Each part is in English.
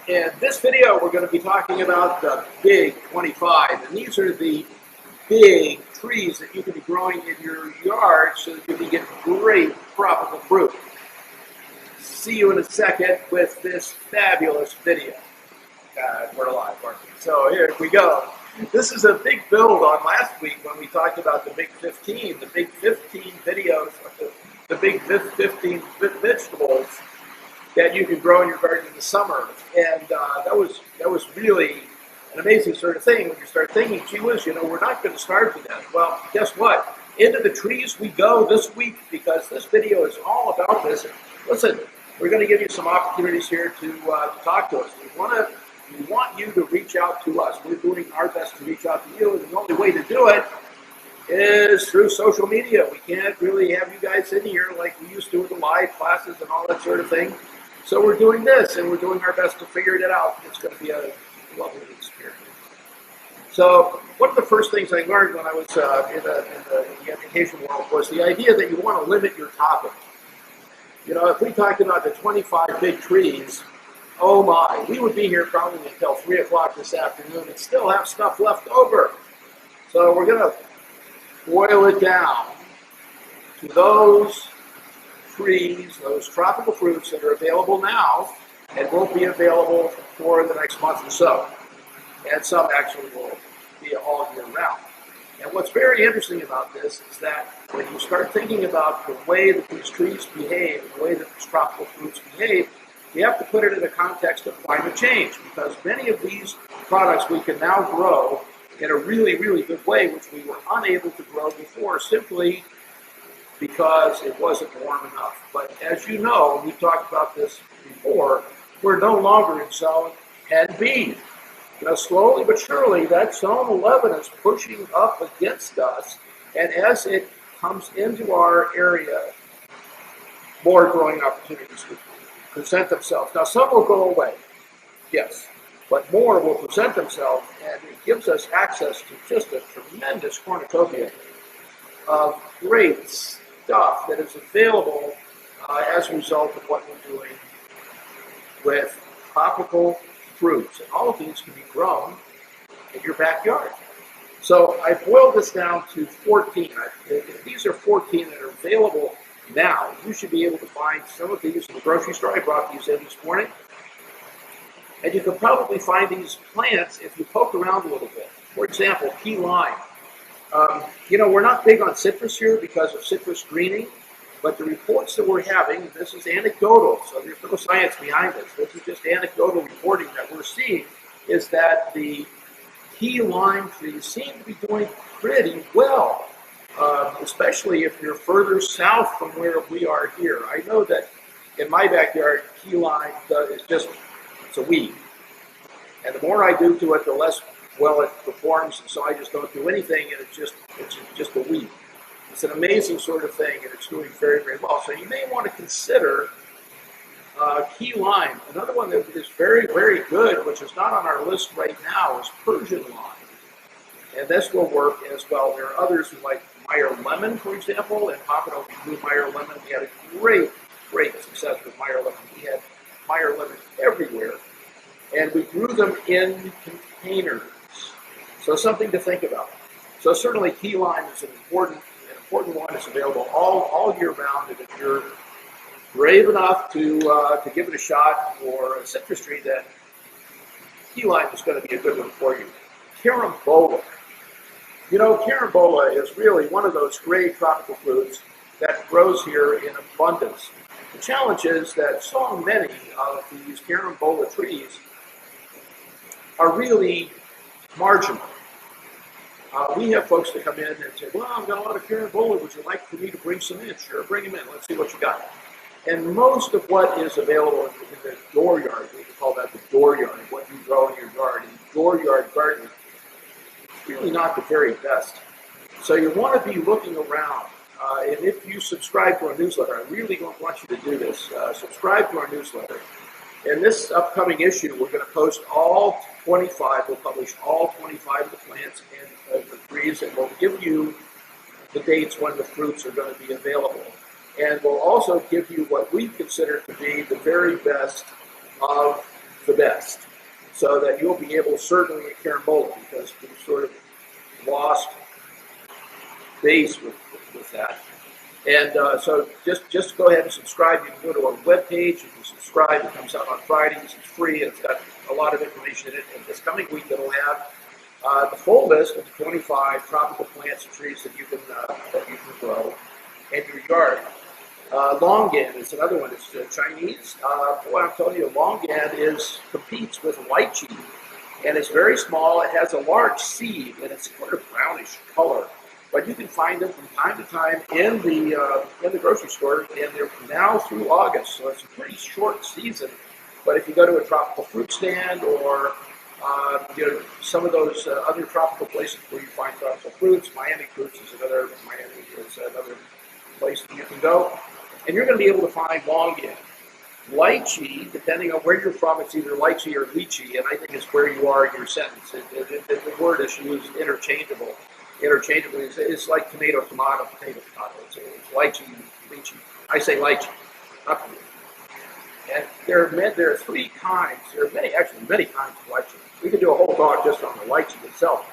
In this video, we're going to be talking about the Big 25, and these are the big trees that you can be growing in your yard so that you can get great tropical fruit. See you in a second with this fabulous video. We're live, aren't we? So here we go. This is a big build on last week when we talked about the Big 15, the Big 15 videos of the Big 15 vegetables that you can grow in your garden in the summer. And that was really an amazing sort of thing when you start thinking, gee whiz, we're not going to starve to death. Well, guess what? Into the trees we go this week because this video is all about this. Listen, we're going to give you some opportunities here to talk to us. We want you to reach out to us. We're doing our best to reach out to you, and the only way to do it is through social media. We can't really have you guys in here like we used to with the live classes and all that sort of thing. So we're doing this, and we're doing our best to figure it out. It's going to be a lovely experience. So one of the first things I learned when I was in the education world was the idea that you want to limit your topic. If we talked about the 25 big trees, oh my, we would be here probably until 3 o'clock this afternoon and still have stuff left over. So we're going to boil it down to those trees, those tropical fruits that are available now and won't be available for the next month or so. And some actually will be all year round. And what's very interesting about this is that when you start thinking about the way that these trees behave, the way that these tropical fruits behave, you have to put it in the context of climate change, because many of these products we can now grow in a really, really good way, which we were unable to grow before simply because it wasn't warm enough. But as you know, we talked about this before, we're no longer in zone 10B. Slowly but surely, that zone 11 is pushing up against us, and as it comes into our area, more growing opportunities will present themselves. Now, some will go away, yes, but more will present themselves, and it gives us access to just a tremendous cornucopia of great stuff that is available as a result of what we're doing with tropical fruits. And all of these can be grown in your backyard. So I boiled this down to 14. These are 14 that are available now. You should be able to find some of these in the grocery store. I brought these in this morning. And you can probably find these plants if you poke around a little bit. For example, key lime. We're not big on citrus here because of citrus greening, but the reports that we're having, this is anecdotal, so there's no science behind this. This is just anecdotal reporting that we're seeing, is that the key lime trees seem to be doing pretty well, especially if you're further south from where we are here. I know that in my backyard, key lime it's a weed. And the more I do to it, the less well it performs, and so I just don't do anything, and it's just a weed. It's an amazing sort of thing, and it's doing very, very well. So you may want to consider key lime. Another one that is very, very good, which is not on our list right now, is Persian lime. And this will work as well. There are others who like Meyer lemon, for example, and Pompano grew Meyer lemon. We had a great, great success with Meyer lemon. We had Meyer lemon everywhere, and we grew them in containers. So something to think about. So certainly key lime is an important one. It's available all year round, and if you're brave enough to give it a shot for a citrus tree, then key lime is going to be a good one for you. Carambola. Carambola is really one of those great tropical fruits that grows here in abundance. The challenge is that so many of these carambola trees are really marginal. We have folks that come in and say, well, I've got a lot of carambola. Would you like for me to bring some in? Sure, bring them in. Let's see what you got. And most of what is available in the dooryard, we call that the dooryard, what you grow in your yard, in the dooryard garden, it's really not the very best. So you want to be looking around. And if you subscribe to our newsletter, I really don't want you to do this. Subscribe to our newsletter. In this upcoming issue, we're going to post all 25. We'll publish all 25 of the plants and the trees, and we'll give you the dates when the fruits are going to be available. And we'll also give you what we consider to be the very best of the best, so that you'll be able, certainly at Carambola, because we've sort of lost base with that. And so just go ahead and subscribe. You can go to our webpage, you can subscribe. It comes out on Fridays, it's free, and it's got a lot of information in it. And this coming week it'll have the full list of 25 tropical plants and trees that you can grow in your yard. Longan is another one. It's Chinese. Boy, I'm telling you, longan competes with lychee, and it's very small. It has a large seed, and it's sort of brownish color. But you can find them from time to time in the grocery store, and they're now through August, so it's a pretty short season. But if you go to a tropical fruit stand or some of those other tropical places where you find tropical fruits, Miami Fruits is another place that you can go, and you're going to be able to find longan. Lychee, depending on where you're from, it's either lychee or lychee, and I think it's where you are in your sentence. The word is used interchangeably. It's like tomato, tomato. It's lychee. I say lychee. And there are three kinds. There are many kinds of lychee. We could do a whole talk just on the lychee itself.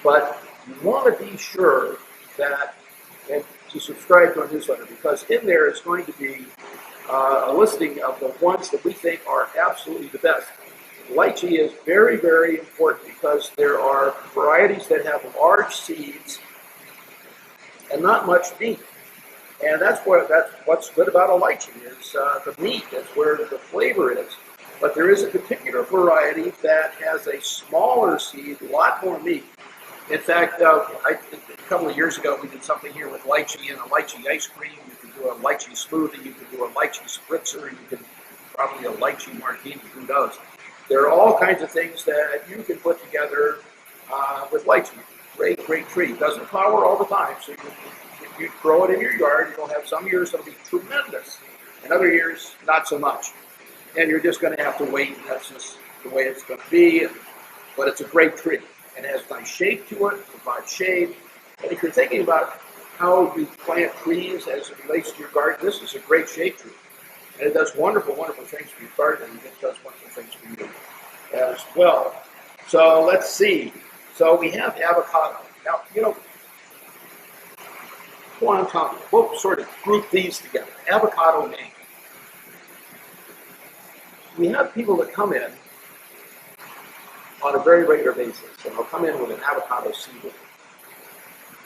But you want to be sure that, and to subscribe to our newsletter, because in there is going to be a listing of the ones that we think are absolutely the best. Lychee is very, very important because there are varieties that have large seeds and not much meat. And that's what's good about a lychee is the meat. That's where the flavor is. But there is a particular variety that has a smaller seed, a lot more meat. In fact, a couple of years ago, we did something here with lychee and a lychee ice cream. You can do a lychee smoothie. You can do a lychee spritzer. You can probably a lychee martini. Who knows? There are all kinds of things that you can put together with lychee. Great, great tree. Doesn't flower all the time, so if you grow it in your yard, you'll have some years that'll be tremendous, and other years not so much. And you're just going to have to wait. That's just the way it's going to be. But it's a great tree. And it has nice shape to it, provides shade. And if you're thinking about how you plant trees as it relates to your garden, this is a great shade tree. And it does wonderful, wonderful things for your garden, and it does wonderful things for you as well. So let's see. So we have avocado. Now, we'll sort of group these together. Avocado, mango. We have people that come in on a very regular basis, and they'll come in with an avocado seedling.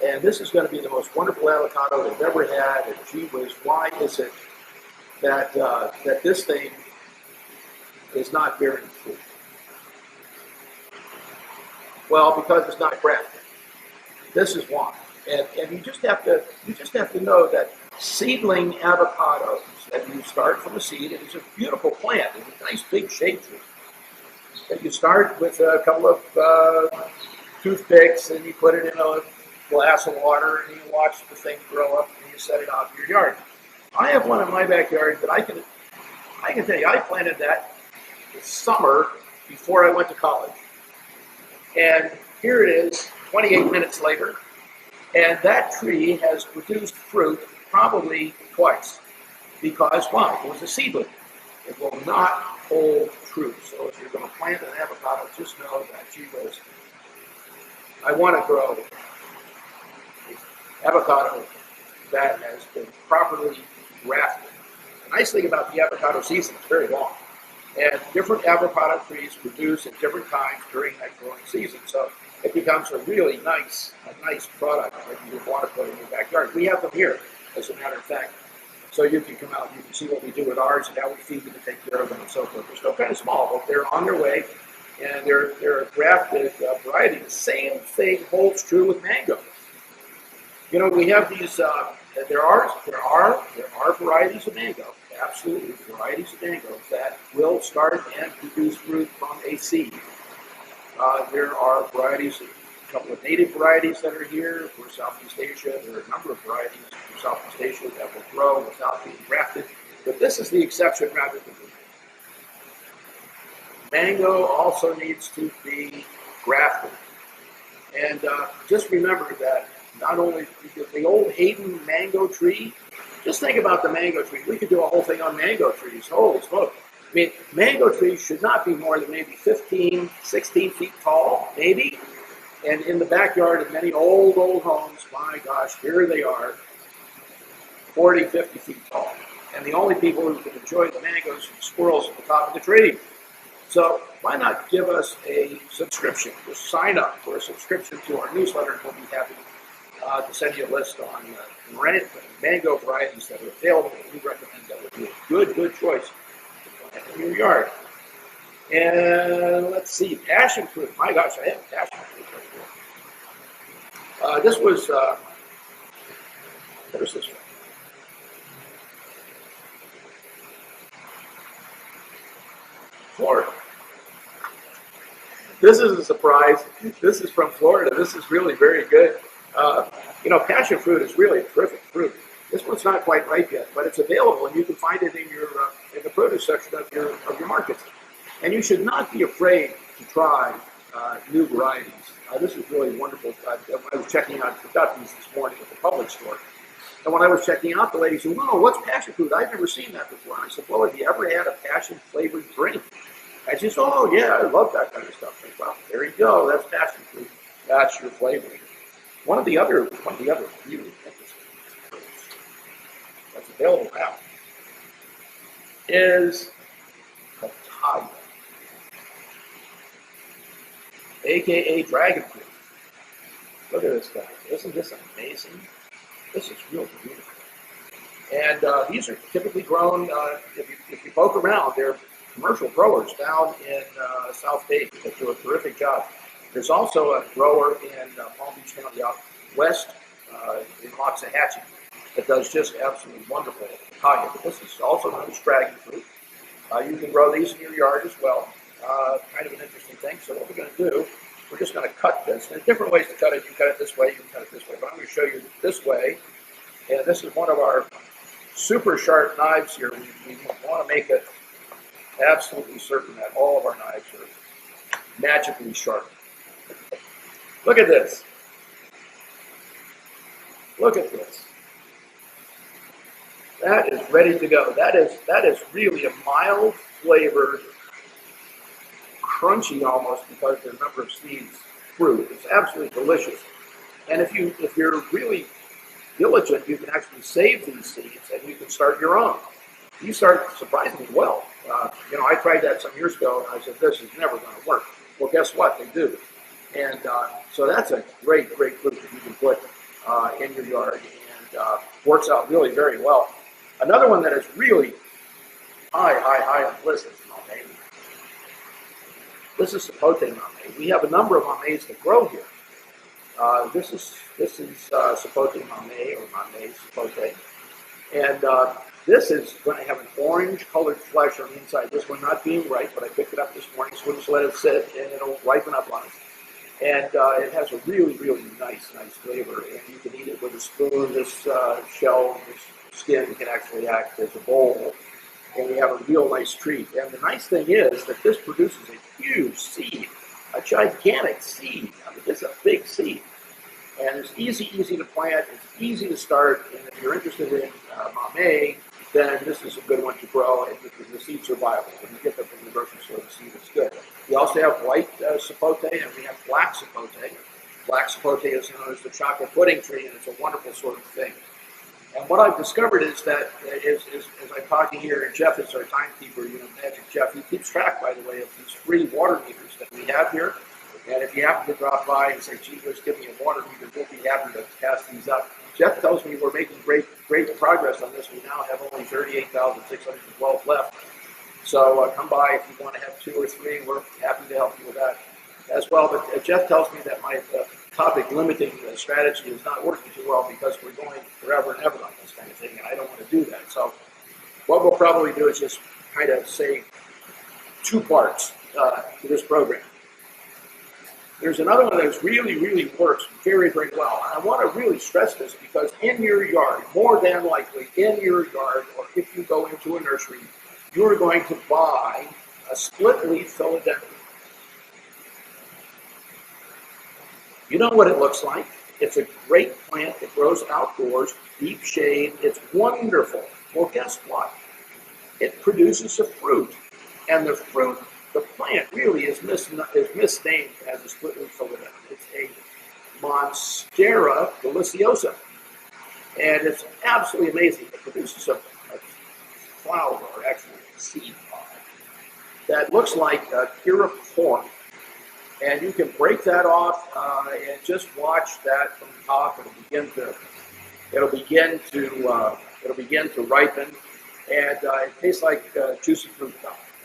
And this is going to be the most wonderful avocado they've ever had, and gee whiz, why is it that this thing is not bearing fruit? Well, because it's not grafted. This is why. And you just have to know that seedling avocados, that you start from a seed, and it's a beautiful plant. It's a nice big shade tree. And you start with a couple of toothpicks, and you put it in a glass of water, and you watch the thing grow up, and you set it out in your yard. I have one in my backyard that I can tell you, I planted that this summer before I went to college. And here it is, 28 minutes later, and that tree has produced fruit probably twice. Because why? It was a seedling. It will not hold true. So if you're going to plant an avocado, just know that, gee whiz, I want to grow avocado that has been properly grafted. The nice thing about the avocado season is very long. And different avocado trees produce at different times during that growing season. So it becomes a really nice product that you would want to put in your backyard. We have them here, as a matter of fact. So you can come out and you can see what we do with ours and how we feed them and take care of them and so forth. They're still kind of small, but they're on their way, and they're a grafted variety. The same thing holds true with mango. We have these. There are varieties of mango, absolutely varieties of mango that will start and produce fruit from a seed. There are varieties, a couple of native varieties that are here for Southeast Asia. There are a number of varieties from Southeast Asia that will grow without being grafted. But this is the exception rather than the rule. Mango also needs to be grafted. And just remember that not only the old Hayden mango tree, just think about the mango tree. We could do a whole thing on mango trees. Holy smoke. I mean, mango trees should not be more than maybe 15, 16 feet tall, maybe. And in the backyard of many old homes, my gosh, here they are, 40, 50 feet tall. And the only people who can enjoy the mangoes are the squirrels at the top of the tree. So why not give us a subscription? Just sign up for a subscription to our newsletter, and we'll be happy to send you a list on mango varieties that are available that we recommend that would be a good choice to plant in your yard. And let's see, passion fruit. My gosh, I have passion fruit right here. This was, what is this one? Florida. This is a surprise. This is from Florida. This is really very good. Passion fruit is really a terrific fruit. This one's not quite ripe yet, but it's available, and you can find it in your in the produce section of your markets. And you should not be afraid to try new varieties. This is really wonderful. I was checking out, I got these this morning at the Publix store. And when I was checking out, the lady said, "Wow, what's passion fruit? I've never seen that before." And I said, "Well, have you ever had a passion-flavored drink?" And she said, "Oh, yeah, I love that kind of stuff." I said, "Well, there you go. That's passion fruit. That's your flavoring." One of the other really interesting fruits that's available now is papaya, aka dragon fruit. Look at this guy. Isn't this amazing? This is really beautiful. And these are typically grown, if you poke around, they're commercial growers down in South Dade that do a terrific job. There's also a grower in Palm Beach County out west in Loxahatchee that does just absolutely wonderful papaya. But this is also known as dragon fruit. You can grow these in your yard as well. Kind of an interesting thing. So what we're going to do, we're just going to cut this. There's different ways to cut it. You can cut it this way, you can cut it this way. But I'm going to show you this way. And this is one of our super sharp knives here. We want to make it absolutely certain that all of our knives are magically sharp. Look at this. Look at this. That is ready to go. That is really a mild flavored, crunchy almost because of the number of seeds fruit. It's absolutely delicious. And if you're really diligent, you can actually save these seeds and you can start your own. You start surprisingly well. I tried that some years ago and I said, this is never going to work. Well, guess what? They do. And so that's a great fruit that you can put in your yard and works out really very well. Another one that is really high on the list is mamey. This is sapote mamey. We have a number of mameys that grow here. This is sapote mamey or mamey sapote. And this is going to have an orange-colored flesh on the inside. This one not being ripe, but I picked it up this morning, so we'll just let it sit, and it'll ripen up on us. And it has a really nice flavor, and you can eat it with a spoon. This shell, this skin can actually act as a bowl, and we have a real nice treat. And the nice thing is that this produces a huge seed, a gigantic seed. I mean, it's a big seed. And it's easy to plant, it's easy to start, and if you're interested in mamey, then this is a good one to grow, and because the seeds are viable. When you get them from the grocery store, the seed is good. We also have white sapote, and we have black sapote. Black sapote is known as the chocolate pudding tree, and it's a wonderful sort of thing. And what I've discovered is that, as I'm talking here, and Jeff is our timekeeper, Magic Jeff, he keeps track, by the way, of these free water meters that we have here. And if you happen to drop by and say, "Gee, just give me a water meter," we'll be happy to pass these up. Jeff tells me we're making great progress on this. We now have only 38,612 left. So come by if you want to have 2 or 3. We're happy to help you with that as well. But Jeff tells me that my topic limiting strategy is not working too well because we're going forever and ever on this kind of thing, and I don't want to do that. So what we'll probably do is just kind of say 2 parts to this program. There's another one that really works very well. And I want to really stress this because in your yard, more than likely in your yard, or if you go into a nursery, you're going to buy a split-leaf philodendron. You know what it looks like. It's a great plant that grows outdoors, deep shade. It's wonderful. Well, guess what? It produces a fruit. And the fruit, the plant really is misnamed as a split-leaf philodendron. It's a Monstera deliciosa. And it's absolutely amazing. It produces a flower, or actually a seed pod, that looks like a ear of corn. And you can break that off and just watch that from the top. It'll begin to ripen, and it tastes like juicy fruit.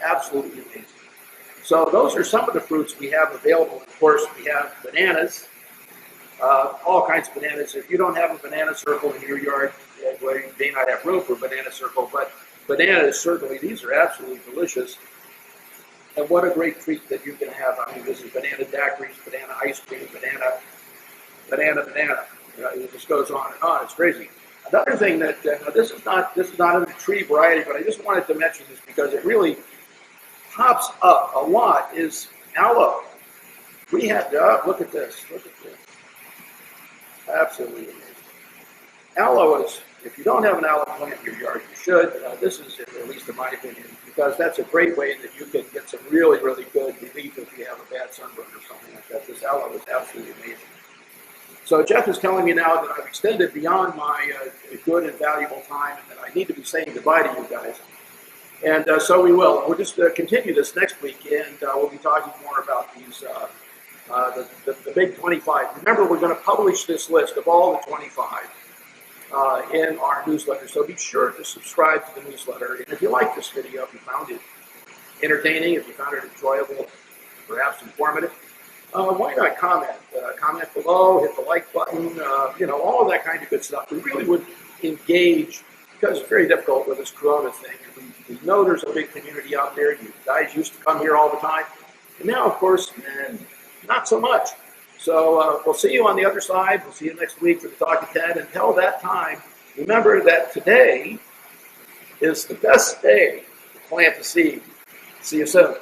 Absolutely amazing. So those are some of the fruits we have available. Of course, we have bananas, all kinds of bananas. If you don't have a banana circle in your yard, well, you may not have room for a banana circle, but bananas, certainly, these are absolutely delicious. And what a great treat that you can have. I mean, this is banana daiquiris, banana ice cream, banana. It just goes on and on. It's crazy. Another thing that this is not in the tree variety, but I just wanted to mention this because it really pops up a lot, is aloe. We have look at this. Absolutely amazing. Aloe is, if you don't have an aloe plant in your yard, you should. This is, at least in my opinion, because that's a great way that you can get some really, really good relief if you have a bad sunburn or something like that. This aloe is absolutely amazing. So Jeff is telling me now that I've extended beyond my good and valuable time, and that I need to be saying goodbye to you guys. And so we will. We'll just continue this next week, and we'll be talking more about these, the big 25. Remember, we're going to publish this list of all the 25 in our newsletter. So be sure to subscribe to the newsletter. And if you like this video, if you found it entertaining, if you found it enjoyable, perhaps informative, why not comment? Comment below, hit the like button, all of that kind of good stuff. We really would engage, because it's very difficult with this Corona thing. We know there's a big community out there. You guys used to come here all the time. And now, of course, not so much. So we'll see you on the other side. We'll see you next week for the Talk of Ted. Until that time, remember that today is the best day to plant a seed. See you soon.